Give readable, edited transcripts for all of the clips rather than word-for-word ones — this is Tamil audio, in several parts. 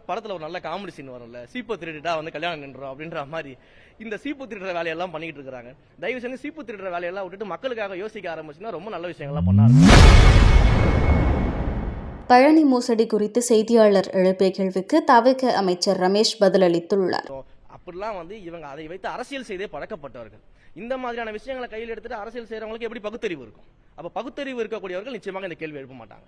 படத்துல ஒரு நல்ல காமெடி சீன் வரும்ல, சீப்பு திருடிட்டா வந்து கல்யாணம் நின்றோம் அப்படின்ற மாதிரி இந்த சீப்பு திருடுற வேலையெல்லாம் பண்ணிட்டு இருக்காங்க. தயவு செஞ்சு சீப்பு திருடுற வேலையெல்லாம் விட்டுட்டு மக்களுக்காக யோசிக்க ஆரம்பிச்சுன்னா ரொம்ப நல்ல விஷயங்கள்லாம் பண்ண பழனி மோசடி குறித்து செய்தியாளர் எழுப்பிய கேள்விக்கு தவிக அமைச்சர் ரமேஷ் பதிலளித்துள்ளார். அப்படிலாம் வந்து இவங்க அதை வைத்து அரசியல் செய்தே பழக்கப்பட்டவர்கள். இந்த மாதிரியான விஷயங்களை கையில் எடுத்துட்டு அரசியல் செய்யறவங்களுக்கு எப்படி பகுத்தறிவு இருக்கும்? அப்ப பகுத்தறிவு இருக்கக்கூடியவர்கள் நிச்சயமாக இந்த கேள்வி எழுப்ப மாட்டாங்க.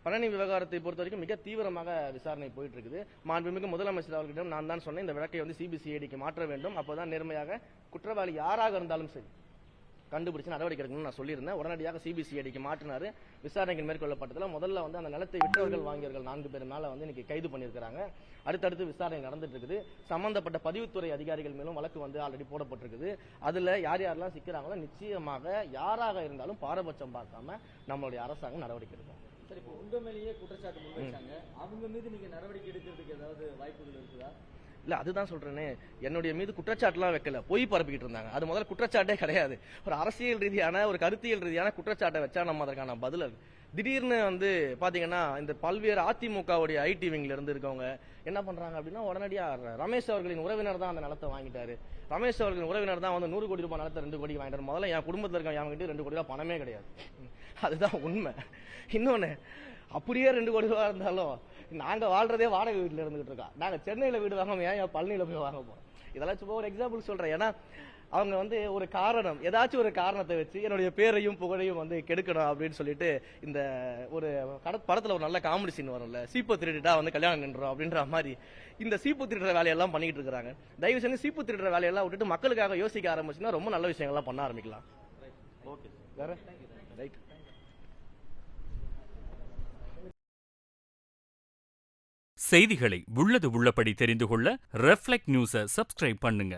பழனி விவகாரத்தை பொறுத்த வரைக்கும் மிக தீவிரமாக விசாரணை போயிட்டு இருக்குது. மாண்புமிகு முதலமைச்சர் அவர்களிடம் நான் தான் சொன்னேன், இந்த வழக்கை வந்து சிபிசிஐடிக்கு மாற்ற வேண்டும். அப்போதான் நேர்மையாக குற்றவாளி யாராக இருந்தாலும் சரி கண்டுபிடிச்சு நடவடிக்கை எடுக்கணும்னு நான் சொல்லியிருந்தேன். உடனடியாக சிபிசிஐடிக்கு மாற்றினாரு. விசாரணைகள் மேற்கொள்ளப்பட்டதுல முதல்ல வந்து அந்த நிலத்தை விற்றவர்கள் வாங்கியவர்கள் 4 பேர் மேல வந்து இன்னைக்கு கைது பண்ணியிருக்காங்க. அடுத்தடுத்து விசாரணை நடந்துட்டு இருக்குது. சம்பந்தப்பட்ட பதிவுத்துறை அதிகாரிகள் மேலும் வழக்கு வந்து ஆல்ரெடி போடப்பட்டிருக்குது. அதுல யார் யாரெல்லாம் சிக்கிறாங்களோ நிச்சயமாக யாராக இருந்தாலும் பாரபட்சம் பார்க்காம நம்மளுடைய அரசாங்கம் நடவடிக்கை எடுக்கும். சரி, இப்போ உங்க மேலேயே குற்றச்சாட்டு முன்வைச்சாங்க, அவங்க மீது நீங்க நடவடிக்கை எடுக்கிறதுக்கு ஏதாவது வாய்ப்புகள் இருக்குதா? இல்ல, அதுதான் சொல்றேனே, என்னுடைய மீது குற்றச்சாட்டுலாம் வைக்கல, பொய் பரப்பிக்கிட்டு இருந்தாங்க. அது முதல்ல குற்றச்சாட்டே கிடையாது. ஒரு அரசியல் ரீதியான ஒரு கருத்தியல் ரீதியான குற்றச்சாட்டை வச்சா நம்ம அதற்கான பதில் அது. திடீர்னு வந்து பாத்தீங்கன்னா இந்த பல்வேறு அதிமுகவுடைய ஐடி விங்ல இருந்து இருக்கவங்க என்ன பண்றாங்க அப்படின்னா, உடனடியா ரமேஷ் அவர்களின் உறவினர் தான் அந்த நிலத்தை வாங்கிட்டாரு, ரமேஷ் அவர்களின் உறவினர் தான் வந்து 100 கோடி ரூபாய் நிலத்தை 2 கோடி வாங்கிட்டாரு. முதல்ல என் குடும்பத்தில் இருக்க என்கிட்ட 2 கோடி ரூபாய் பணமே கிடையாது. அதுதான் உண்மை. இன்னொன்னு, அப்படியே 2 கோடி ரூபாய் இருந்தாலும் நாங்க வாழ்றதே வாடகை வீட்டுல இருந்துகிட்டு இருக்கோம். நாங்க சென்னையில வீடு வாங்காம ஏன் பழனியில போய் வாங்க போறோம்? இதெல்லாம் சும்மா ஒரு எக்ஸாம்பிள் சொல்றேன். ஏன்னா அவங்க வந்து ஒரு காரணம், ஏதாச்சும் ஒரு காரணத்தை வச்சு என்னுடைய பேரையும் புகழையும் வந்து கெடுக்கணும் அப்படின்னு சொல்லிட்டு இந்த ஒரு படத்துல ஒரு நல்ல காமெடி சீன் வரும்ல, சீப்பு திருடிட்டா வந்து கல்யாணம் நின்றோம் அப்படின்ற மாதிரி இந்த சீப்பு திருடுற வேலையெல்லாம் பண்ணிட்டு இருக்காங்க. தயவு செஞ்சு சீப்பு திருடுற வேலையெல்லாம் விட்டுட்டு மக்களுக்காக யோசிக்க ஆரம்பிச்சுன்னா ரொம்ப நல்ல விஷயங்கள்லாம் பண்ண ஆரம்பிக்கலாம். ஓகே, வேற ரைட். செய்திகளை உள்ளது உள்ளபடி தெரிந்து கொள்ள ரெஃப்ளெக்ட் நியூஸை சப்ஸ்கிரைப் பண்ணுங்க.